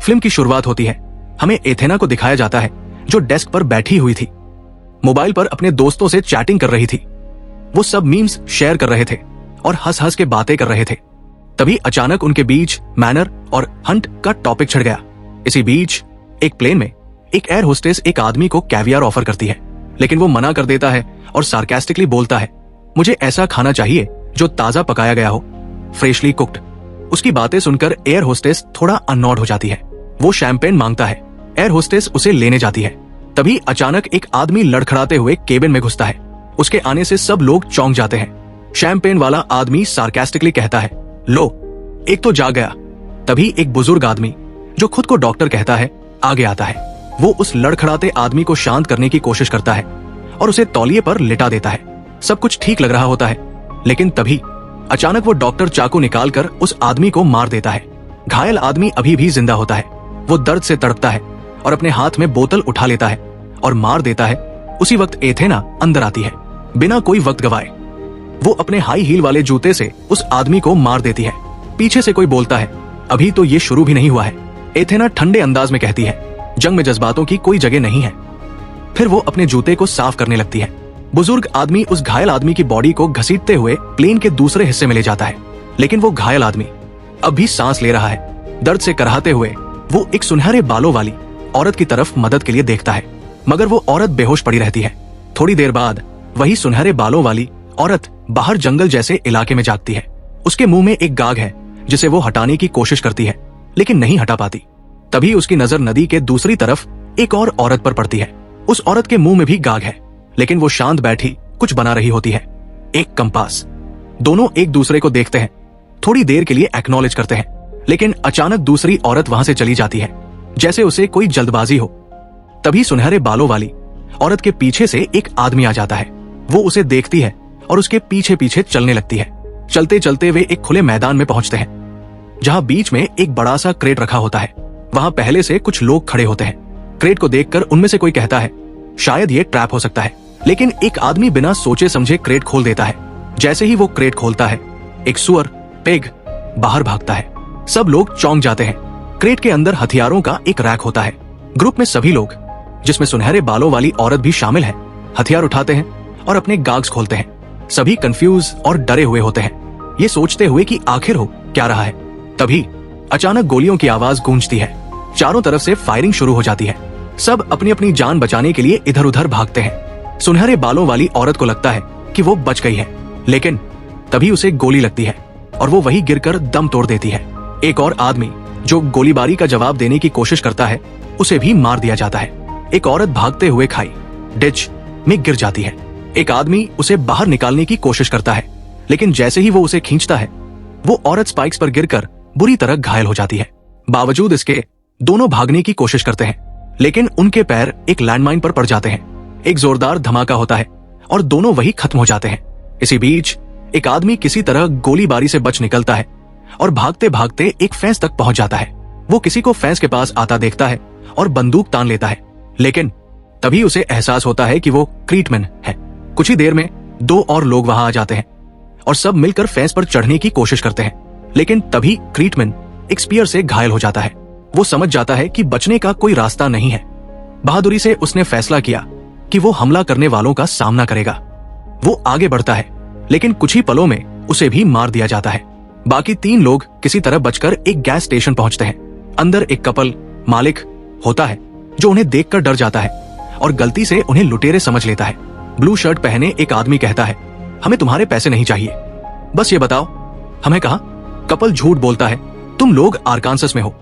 Film की शुरुआत होती है। हमें एथेना को दिखाया जाता है जो डेस्क पर बैठी हुई थी, मोबाइल पर अपने दोस्तों से चैटिंग कर रही थी। वो सब मीम्स शेयर कर रहे थे और हंस हंस के बातें कर रहे थे। तभी अचानक उनके बीच मैनर और हंट का टॉपिक छिड़ गया। इसी बीच एक प्लेन में एक एयर होस्टेस एक आदमी को कैवियर ऑफर करती है, लेकिन वो मना कर देता है और सार्कास्टिकली बोलता है, मुझे ऐसा खाना चाहिए जो ताजा पकाया गया हो, फ्रेशली कुक्ड। उसकी बातें सुनकर एयर होस्टेस थोड़ा अननॉड हो जाती है। वो शैंपेन मांगता है। एयर होस्टेस उसे लेने जाती है। तभी अचानक एक आदमी लड़खड़ाते हुए केबिन में घुसता है। उसके आने से सब लोग चौंक जाते हैं। शैंपेन वाला आदमी सार्कास्टिकली कहता है, लो, एक तो जाग गया। तभी एक बुजुर्ग आदमी जो खुद को डॉक्टर कहता है आगे आता है। वो उस लड़खड़ाते आदमी को शांत करने की कोशिश करता है और उसे तौलिए पर लिटा देता है। सब कुछ ठीक लग रहा होता है, लेकिन तभी अचानक वो डॉक्टर चाकू निकालकर उस आदमी को मार देता है। घायल आदमी अभी भी जिंदा होता है। वो दर्द से तड़पता है और अपने हाथ में बोतल उठा लेता है और मार देता है। उसी वक्त एथेना अंदर आती है। बिना कोई वक्त गवाए वो अपने हाई हील वाले जूते से उस आदमी को मार देती है। पीछे से कोई बोलता है, अभी तो ये शुरू भी नहीं हुआ है। एथेना ठंडे अंदाज में कहती है, जंग में जज्बातों की कोई जगह नहीं है। फिर वो अपने जूते को साफ करने लगती है। बुजुर्ग आदमी उस घायल आदमी की बॉडी को घसीटते हुए प्लेन के दूसरे हिस्से में ले जाता है, लेकिन वो घायल आदमी अब भी सांस ले रहा है। दर्द से कराहते हुए वो एक सुनहरे बालों वाली औरत की तरफ मदद के लिए देखता है, मगर वो औरत बेहोश पड़ी रहती है। थोड़ी देर बाद वही सुनहरे बालों वाली औरत बाहर जंगल जैसे इलाके में जागती है। उसके मुंह में एक गाग है जिसे वो हटाने की कोशिश करती है, लेकिन नहीं हटा पाती। तभी उसकी नजर नदी के दूसरी तरफ एक और औरत पर पड़ती है। उस औरत के मुंह में भी गाग है, लेकिन वो शांत बैठी कुछ बना रही होती है, एक कंपास। दोनों एक दूसरे को देखते हैं, थोड़ी देर के लिए एक्नॉलेज करते हैं, लेकिन अचानक दूसरी औरत वहां से चली जाती है, जैसे उसे कोई जल्दबाजी हो। तभी सुनहरे बालों वाली औरत के पीछे से एक आदमी आ जाता है। वो उसे देखती है और उसके पीछे पीछे चलने लगती है। चलते चलते वे एक खुले मैदान में पहुंचते हैं, जहां बीच में एक बड़ा सा क्रेट रखा होता है। वहां पहले से कुछ लोग खड़े होते हैं। क्रेट को देखकर उनमें से कोई कहता है, शायद ये ट्रैप हो सकता है, लेकिन एक आदमी बिना सोचे समझे क्रेट खोल देता है। जैसे ही वो क्रेट खोलता है, एक सुअर पेग बाहर भागता है। सब लोग चौंक जाते हैं। क्रेट के अंदर हथियारों का एक रैक होता है। ग्रुप में सभी लोग, जिसमें सुनहरे बालों वाली औरत भी शामिल है, हथियार उठाते हैं और अपने गाग्स खोलते हैं। सभी कंफ्यूज और डरे हुए होते हैं, ये सोचते हुए कि आखिर हो क्या रहा है। तभी अचानक गोलियों की आवाज गूंजती है। चारों तरफ से फायरिंग शुरू हो जाती है। सब अपनी अपनी जान बचाने के लिए इधर उधर भागते हैं। सुनहरे बालों वाली औरत को लगता है कि वो बच गई है, लेकिन तभी उसे गोली लगती है और वो वहीं गिरकर दम तोड़ देती है। एक और आदमी जो गोलीबारी का जवाब देने की कोशिश करता है, उसे भी मार दिया जाता है। एक औरत भागते हुए खाई डिच में गिर जाती है। एक आदमी उसे बाहर निकालने की कोशिश करता है, लेकिन जैसे ही वो उसे खींचता है, वो औरत स्पाइक्स पर गिरकर बुरी तरह घायल हो जाती है। बावजूद इसके दोनों भागने की कोशिश करते हैं, लेकिन उनके पैर एक लैंडमाइन पर पड़ जाते हैं। एक जोरदार धमाका होता है और दोनों वही खत्म हो जाते हैं। इसी बीच एक आदमी किसी तरह गोलीबारी से बच निकलता है और भागते भागते एक फेंस तक पहुंच जाता है। वो किसी को फेंस के पास आता देखता है और बंदूक तान लेता है, लेकिन तभी उसे एहसास होता है कि वो क्रीटमैन है। कुछ ही देर में दो और लोग वहां आ जाते हैं और सब मिलकर फेंस पर चढ़ने की कोशिश करते हैं, लेकिन तभी क्रीटमैन एक स्पीयर से घायल हो जाता है। वो समझ जाता है कि बचने का कोई रास्ता नहीं है। बहादुरी से उसने फैसला किया कि वो हमला करने वालों का सामना करेगा। वो आगे बढ़ता है, लेकिन कुछ ही पलों में उसे भी मार दिया जाता है। बाकी तीन लोग किसी तरह बचकर एक गैस स्टेशन पहुंचते हैं। अंदर एक कपल मालिक होता है जो उन्हें देखकर डर जाता है और गलती से उन्हें लुटेरे समझ लेता है। ब्लू शर्ट पहने एक आदमी कहता है, हमें तुम्हारे पैसे नहीं चाहिए, बस ये बताओ हमें कहां। कपल झूठ बोलता है, तुम लोग आरकांसस में हो।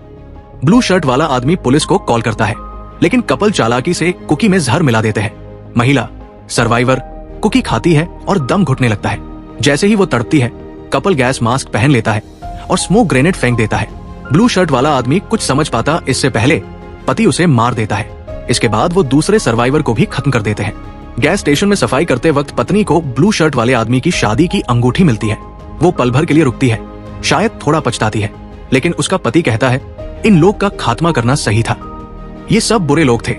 ब्लू शर्ट वाला आदमी पुलिस को कॉल करता है, लेकिन कपल चालाकी से कुकी में जहर मिला देते हैं। महिला सर्वाइवर कुकी खाती है और दम घुटने लगता है। जैसे ही वो तड़पती है, कपल गैस मास्क पहन लेता है और स्मोक ग्रेनेड फेंक देता है। ब्लू शर्ट वाला आदमी कुछ समझ पाता इससे पहले पति उसे मार देता है। इसके बाद वो दूसरे सर्वाइवर को भी खत्म कर देते हैं। गैस स्टेशन में सफाई करते वक्त पत्नी को ब्लू शर्ट वाले आदमी की शादी की अंगूठी मिलती है। वो पल भर के लिए रुकती है, शायद थोड़ा पछताती है, लेकिन उसका पति कहता है इन लोग का खात्मा करना सही था। ये सब बुरे लोग थे,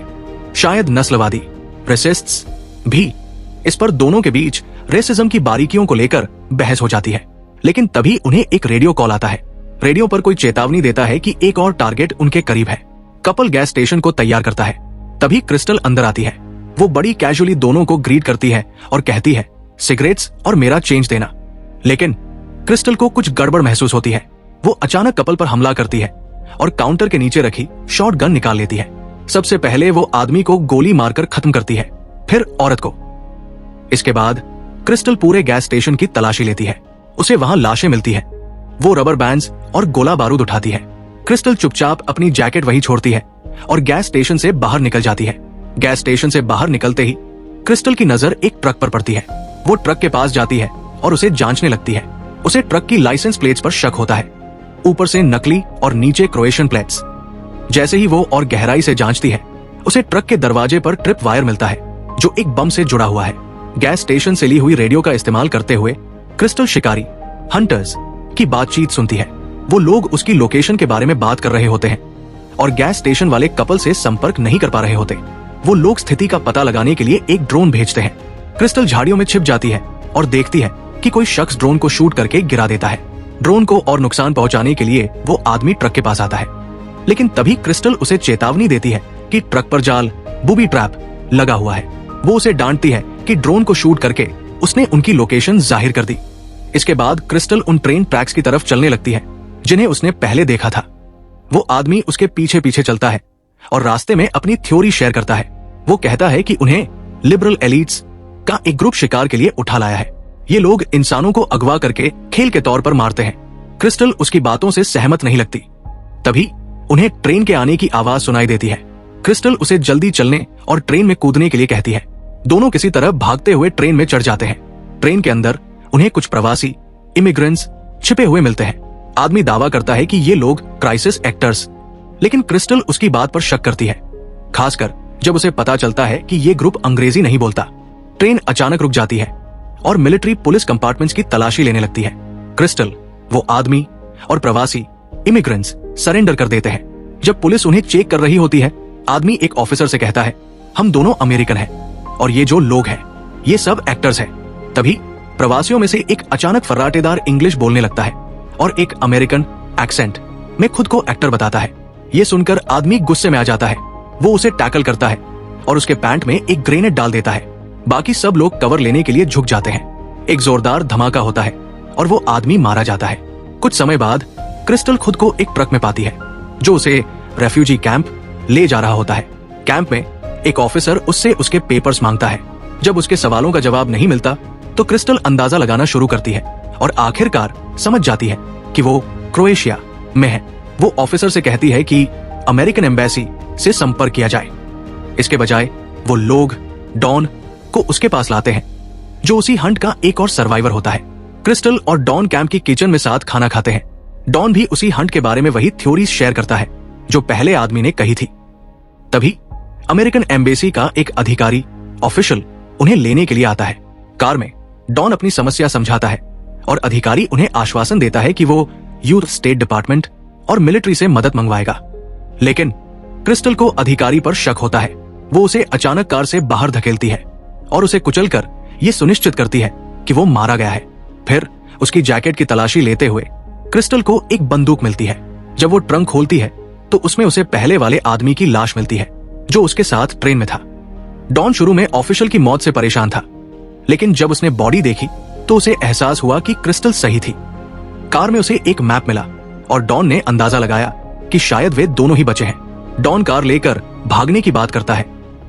शायद नस्लवादी, रेसिस्ट्स भी। इस पर दोनों के बीच रेसिज्म की बारीकियों को लेकर बहस हो जाती है, लेकिन तभी उन्हें एक रेडियो कॉल आता है। रेडियो पर कोई चेतावनी देता है कि एक और टारगेट उनके करीब है। कपल गैस स्टेशन को तैयार करता है। तभी क्रिस्टल अंदर आती है। वो बड़ी कैजुअली दोनों को ग्रीट करती है और कहती है, सिगरेट्स और मेरा चेंज देना। लेकिन क्रिस्टल को कुछ गड़बड़ महसूस होती है। वो अचानक कपल पर हमला करती है और काउंटर के नीचे रखी शॉट गन निकाल लेती है। सबसे पहले वो आदमी को गोली मारकर खत्म करती है, फिर औरत को। इसके बाद क्रिस्टल पूरे गैस स्टेशन की तलाशी लेती है। उसे वहां लाशें मिलती है। वो रबर बैंड्स और गोला बारूद उठाती है। क्रिस्टल चुपचाप अपनी जैकेट वहीं छोड़ती है और गैस स्टेशन से बाहर निकल जाती है। गैस स्टेशन से बाहर निकलते ही क्रिस्टल की नजर एक ट्रक पर पड़ती है। वो ट्रक के पास जाती है और उसे जांचने लगती है। उसे ट्रक की लाइसेंस प्लेट्स पर शक होता है, ऊपर से नकली और नीचे क्रोएशियन प्लेट्स। जैसे ही वो और गहराई से जांचती है, उसे ट्रक के दरवाजे पर ट्रिप वायर मिलता है जो एक बम से जुड़ा हुआ है। गैस स्टेशन से ली हुई रेडियो का इस्तेमाल करते हुए क्रिस्टल शिकारी हंटर्स की बातचीत सुनती है। वो लोग उसकी लोकेशन के बारे में बात कर रहे होते हैं और गैस स्टेशन वाले कपल से संपर्क नहीं कर पा रहे होते। वो लोग स्थिति का पता लगाने के लिए एक ड्रोन भेजते हैं। क्रिस्टल झाड़ियों में छिप जाती है और देखती है कि कोई शख्स ड्रोन को शूट करके गिरा देता है। ड्रोन को और नुकसान पहुंचाने के लिए वो आदमी ट्रक के पास आता है, लेकिन तभी क्रिस्टल उसे चेतावनी देती है कि ट्रक पर जाल बूबी ट्रैप लगा हुआ है। वो उसे डांटती है कि ड्रोन को शूट करके उसने उनकी लोकेशन जाहिर कर दी। इसके बाद क्रिस्टल उन ट्रेन ट्रैक्स की तरफ चलने लगती है जिन्हें उसने पहले देखा था। वो आदमी उसके पीछे पीछे चलता है और रास्ते में अपनी थ्योरी शेयर करता है। वो कहता है कि उन्हें लिबरल एलिट्स का एक ग्रुप शिकार के लिए उठा लाया है। ये लोग इंसानों को अगवा करके खेल के तौर पर मारते हैं। क्रिस्टल उसकी बातों से सहमत नहीं लगती। तभी उन्हें ट्रेन के आने की आवाज सुनाई देती है। क्रिस्टल उसे जल्दी चलने और ट्रेन में कूदने के लिए कहती है। दोनों किसी तरह भागते हुए ट्रेन में चढ़ जाते हैं। ट्रेन के अंदर उन्हें कुछ प्रवासी इमिग्रेंट्स छिपे हुए मिलते हैं। आदमी दावा करता है कि ये लोग क्राइसिस एक्टर्स, लेकिन क्रिस्टल उसकी बात पर शक करती है, खासकर जब उसे पता चलता है कि ये ग्रुप अंग्रेजी नहीं बोलता। ट्रेन अचानक रुक जाती है और मिलिट्री पुलिस कंपार्टमेंट्स की तलाशी लेने लगती है। क्रिस्टल, वो आदमी और प्रवासी इमिग्रेंट्स सरेंडर कर देते हैं। जब पुलिस उन्हें चेक कर रही होती है, आदमी एक ऑफिसर से कहता है, हम दोनों अमेरिकन हैं और ये जो लोग हैं ये सब एक्टर्स हैं। तभी प्रवासियों में से एक अचानक फर्राटेदार इंग्लिश बोलने लगता है और एक अमेरिकन एक्सेंट में खुद को एक्टर बताता है। ये सुनकर आदमी गुस्से में आ जाता है। वो उसे टैकल करता है और उसके पैंट में एक ग्रेनेड डाल देता है। बाकी सब लोग कवर लेने के लिए झुक जाते हैं। एक जोरदार धमाका होता है और वो आदमी मारा जाता है। कुछ समय बाद क्रिस्टल खुद को एक ट्रक में पाती है जो उसे रेफ्यूजी कैंप ले जा रहा होता है। कैंप में एक ऑफिसर उससे उसके पेपर्स मांगता है। जब उसके सवालों का जवाब नहीं मिलता तो क्रिस्टल अंदाजा लगाना शुरू करती है और आखिरकार समझ जाती है कि वो क्रोएशिया में है। वो ऑफिसर से कहती है कि अमेरिकन एम्बेसी से संपर्क किया जाए। इसके बजाय वो लोग डॉन को उसके पास लाते हैं जो उसी हंट का एक और सर्वाइवर होता है। क्रिस्टल और डॉन कैंप की किचन में साथ खाना खाते हैं। डॉन भी उसी हंट के बारे में वही थ्योरीज शेयर करता है जो पहले आदमी ने कही थी। तभी अमेरिकन एम्बेसी का एक अधिकारी ऑफिशियल उन्हें लेने के लिए आता है। कार में डॉन अपनी समस्या समझाता है और अधिकारी उन्हें आश्वासन देता है कि वो यूथ स्टेट डिपार्टमेंट और मिलिट्री से मदद मंगवाएगा। लेकिन क्रिस्टल को अधिकारी पर शक होता है। वो उसे अचानक कार से बाहर धकेलती है और उसे कुचलकर ये सुनिश्चित करती है कि वो मारा गया है। फिर उसकी जैकेट की तलाशी लेते हुए क्रिस्टल को एक बंदूक मिलती है। जब वो ट्रंक खोलती है तो उसमें उसे पहले वाले आदमी की लाश मिलती है जो उसके साथ ट्रेन में था। डॉन शुरू में ऑफिशियल की मौत से परेशान था, लेकिन जब उसने बॉडी देखी तो उसे एहसास हुआ कि क्रिस्टल सही थी। कार में उसे एक मैप मिला और डॉन ने अंदाजा लगाया कि शायद वे दोनों ही बचे हैं। डॉन कार लेकर भागने की बात करता है,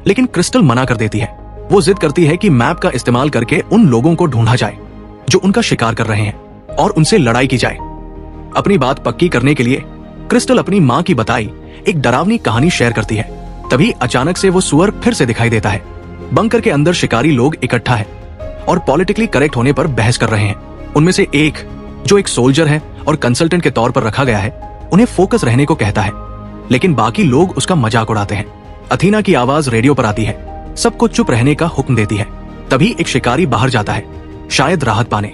लेकिन क्रिस्टल मना कर देती है। वो जिद करती है कि मैप का इस्तेमाल करके उन लोगों को ढूंढा जाए जो उनका शिकार कर रहे हैं और उनसे लड़ाई की जाए। अपनी बात पक्की करने के लिए क्रिस्टल अपनी माँ की बताई एक डरावनी कहानी शेयर करती है। तभी अचानक से वो सुअर फिर से दिखाई देता है। बंकर के अंदर शिकारी लोग इकट्ठा है और पॉलिटिकली करेक्ट होने पर बहस कर रहे हैं। उनमें से एक, जो एक सोल्जर है और कंसल्टेंट के तौर पर रखा गया है, उन्हें फोकस रहने को कहता है, लेकिन बाकी लोग उसका मजाक उड़ाते हैं। अथीना की आवाज रेडियो पर आती है, सबको चुप रहने का हुक्म देती है। तभी एक शिकारी बाहर जाता है, शायद राहत पाने।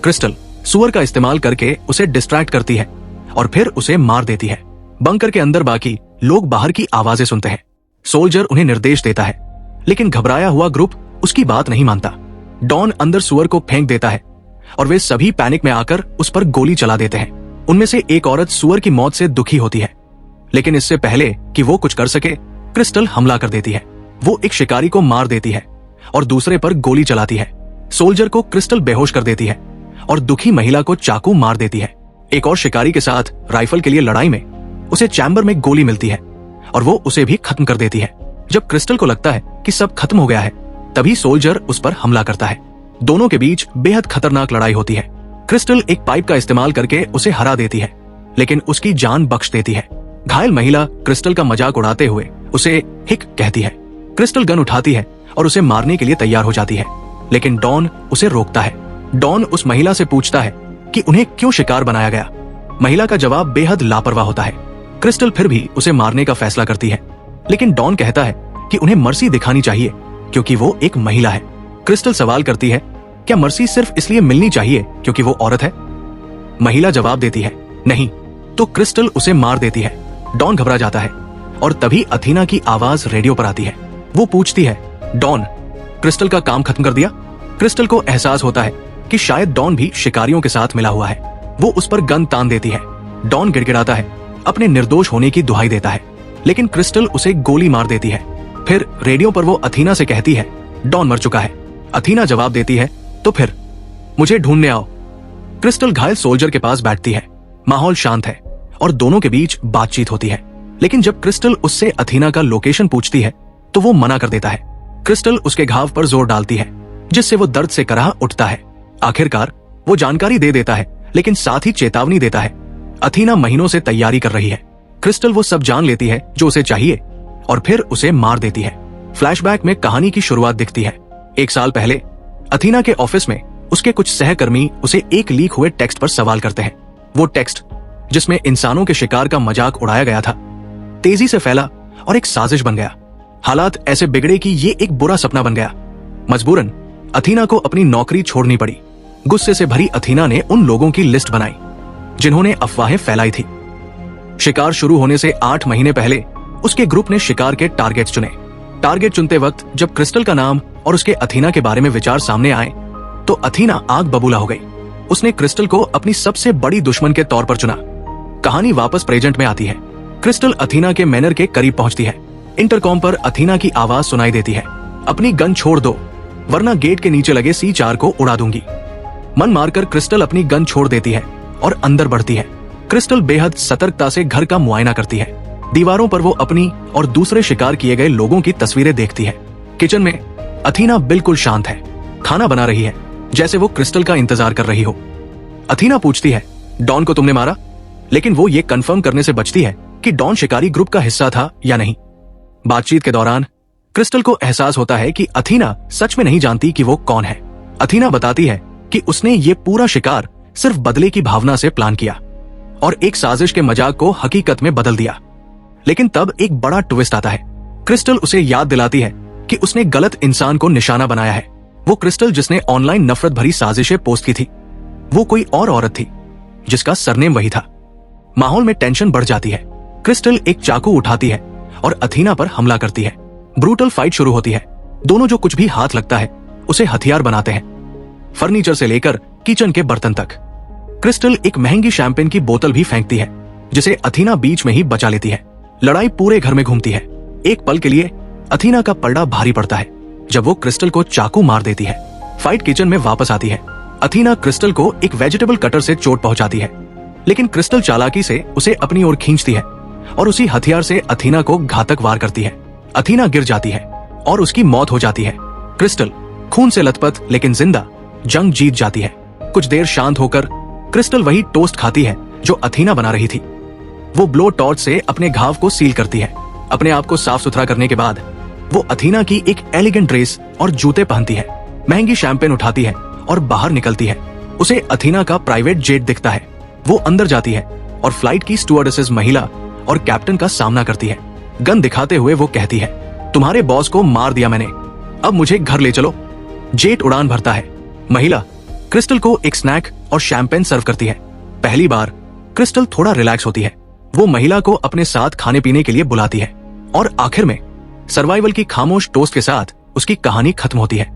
क्रिस्टल सुअर का इस्तेमाल करके उसे डिस्ट्रैक्ट करती है और फिर उसे मार देती है। बंकर के अंदर बाकी लोग बाहर की आवाजें सुनते हैं। सोल्जर उन्हें निर्देश देता है, लेकिन घबराया हुआ ग्रुप उसकी बात नहीं मानता। डॉन अंदर सुअर को फेंक देता है और वे सभी पैनिक में आकर उस पर गोली चला देते हैं। उनमें से एक औरत सुअर की मौत से दुखी होती है, लेकिन इससे पहले कि वो कुछ कर सके, क्रिस्टल हमला कर देती है। वो एक शिकारी को मार देती है और दूसरे पर गोली चलाती है। सोल्जर को क्रिस्टल बेहोश कर देती है और दुखी महिला को चाकू मार देती है। एक और शिकारी के साथ राइफल के लिए लड़ाई में उसे चैम्बर में गोली मिलती है और वो उसे भी खत्म कर देती है। जब क्रिस्टल को लगता है कि सब खत्म हो गया है, तभी सोल्जर उस पर हमला करता है। दोनों के बीच बेहद खतरनाक लड़ाई होती है। क्रिस्टल एक पाइप का इस्तेमाल करके उसे हरा देती है, लेकिन उसकी जान बख्श देती है। घायल महिला क्रिस्टल का मजाक उड़ाते हुए उसे हिक कहती है। क्रिस्टल गन उठाती है और उसे मारने के लिए तैयार हो जाती है, लेकिन डॉन उसे रोकता है। डॉन उस महिला से पूछता है कि उन्हें क्यों शिकार बनाया गया। महिला का जवाब बेहद लापरवाह होता है। क्रिस्टल फिर भी उसे मारने का फैसला करती है, लेकिन डॉन कहता है कि उन्हें मर्सी दिखानी चाहिए क्योंकि वो एक महिला है। क्रिस्टल सवाल करती है, क्या मर्सी सिर्फ इसलिए मिलनी चाहिए क्योंकि वो औरत है? महिला जवाब देती है, नहीं। तो क्रिस्टल उसे मार देती है। डॉन घबरा जाता है और तभी अथीना की आवाज रेडियो पर आती है। वो पूछती है, डॉन, क्रिस्टल का काम खत्म कर दिया? क्रिस्टल को एहसास होता है कि शायद डॉन भी शिकारियों के साथ मिला हुआ है। वो उस पर गन तान देती है। डॉन गिड़गिड़ाता है, अपने निर्दोष होने की दुहाई देता है, लेकिन क्रिस्टल उसे गोली मार देती है। फिर रेडियो पर वो अथीना से कहती है, डॉन मर चुका है। अथीना जवाब देती है, तो फिर मुझे ढूंढने आओ। क्रिस्टल घायल सोल्जर के पास बैठती है। माहौल शांत है और दोनों के बीच बातचीत होती है, लेकिन जब क्रिस्टल उससे अथीना का लोकेशन पूछती है तो वो मना कर देता है। क्रिस्टल उसके घाव पर जोर डालती है, जिससे वो दर्द से कराह उठता है। आखिरकार वो जानकारी दे देता है, लेकिन साथ ही चेतावनी देता है, अथीना महीनों से तैयारी कर रही है। क्रिस्टल वो सब जान लेती है जो उसे चाहिए और फिर उसे मार देती है। फ्लैशबैक में कहानी की शुरुआत दिखती है। 1 साल पहले अथीना के ऑफिस में उसके कुछ सहकर्मी उसे एक लीक हुए टेक्स्ट पर सवाल करते हैं। वो टेक्स्ट, जिसमें इंसानों के शिकार का मजाक उड़ाया गया था, तेजी से फैला और एक साजिश बन गया। हालात ऐसे बिगड़े कि ये एक बुरा सपना बन गया। मजबूरन अथीना को अपनी नौकरी छोड़नी पड़ी। गुस्से से भरी अथीना ने उन लोगों की लिस्ट बनाई जिन्होंने अफवाहें फैलाई थी। शिकार शुरू होने से 8 महीने पहले उसके ग्रुप ने शिकार के टारगेट्स चुने। टारगेट चुनते वक्त जब क्रिस्टल का नाम और उसके अथीना के बारे में विचार सामने आए तो अथीना आग बबूला हो गई। उसने क्रिस्टल को अपनी सबसे बड़ी दुश्मन के तौर पर चुना। कहानी वापस प्रेजेंट में आती है। क्रिस्टल अथीना के मैनर के करीब पहुंचती है। इंटरकॉम पर अथीना की आवाज सुनाई देती है, अपनी गन छोड़ दो वरना गेट के नीचे लगे C4 को उड़ा दूंगी। मन मारकर क्रिस्टल अपनी गन छोड़ देती है और अंदर बढ़ती है। क्रिस्टल बेहद सतर्कता से घर का मुआयना करती है। दीवारों पर वो अपनी और दूसरे शिकार किए गए लोगों की तस्वीरें देखती है। किचन में अथीना बिल्कुल शांत है, खाना बना रही है, जैसे वो क्रिस्टल का इंतजार कर रही हो। अथीना पूछती है, डॉन को तुमने मारा? लेकिन वो ये कंफर्म करने से बचती है कि डॉन शिकारी ग्रुप का हिस्सा था या नहीं। बातचीत के दौरान क्रिस्टल को एहसास होता है कि अथीना सच में नहीं जानती कि वो कौन है। अथीना बताती है कि उसने ये पूरा शिकार सिर्फ बदले की भावना से प्लान किया और एक साजिश के मजाक को हकीकत में बदल दिया। लेकिन तब एक बड़ा ट्विस्ट आता है। क्रिस्टल उसे याद दिलाती है कि उसने गलत इंसान को निशाना बनाया है। वो क्रिस्टल जिसने ऑनलाइन नफरत भरी साजिशें पोस्ट की थी, वो कोई और औरत थी जिसका सरनेम वही था। माहौल में टेंशन बढ़ जाती है। क्रिस्टल एक चाकू उठाती है और अथीना पर हमला करती है। ब्रूटल फाइट शुरू होती है। दोनों जो कुछ भी हाथ लगता है उसे हथियार बनाते हैं, फर्नीचर से लेकर किचन के बर्तन तक। क्रिस्टल एक महंगी शैंपेन की बोतल भी फेंकती है, जिसे अथीना बीच में ही बचा लेती है। लड़ाई पूरे घर में घूमती है। एक पल के लिए अथीना का पलड़ा भारी पड़ता है जब वो क्रिस्टल को चाकू मार देती है। फाइट किचन में वापस आती है। अथीना क्रिस्टल को एक वेजिटेबल कटर से चोट पहुंचाती है, लेकिन क्रिस्टल चालाकी से उसे अपनी ओर खींचती है और उसी हथियार से अथीना को घातक वार करती है। अथीना गिर जाती है और उसकी मौत हो जाती है। क्रिस्टल खून से लथपथ लेकिन जिंदा जंग जीत जाती है। कुछ देर शांत होकर क्रिस्टल वही टोस्ट खाती है जो अथीना बना रही थी। वो ब्लो टॉर्च से अपने घाव को सील करती है। अपने आप को साफ सुथरा करने के बाद वो अथीना की एक एलिगेंट ड्रेस और जूते पहनती है, महंगी शैंपेन उठाती है और बाहर निकलती है। उसे अथीना का प्राइवेट जेट दिखता है। वो अंदर जाती है और फ्लाइट की स्टुअर्डेसेस महिला और कैप्टन का सामना करती है। गन दिखाते हुए वो कहती है, तुम्हारे बॉस को मार दिया मैंने, अब मुझे घर ले चलो। जेट उड़ान भरता है। महिला क्रिस्टल को एक स्नैक और शैंपेन सर्व करती है। पहली बार क्रिस्टल थोड़ा रिलैक्स होती है। वो महिला को अपने साथ खाने पीने के लिए बुलाती है और आखिर में सर्वाइवल की खामोश टोस्ट के साथ उसकी कहानी खत्म होती है।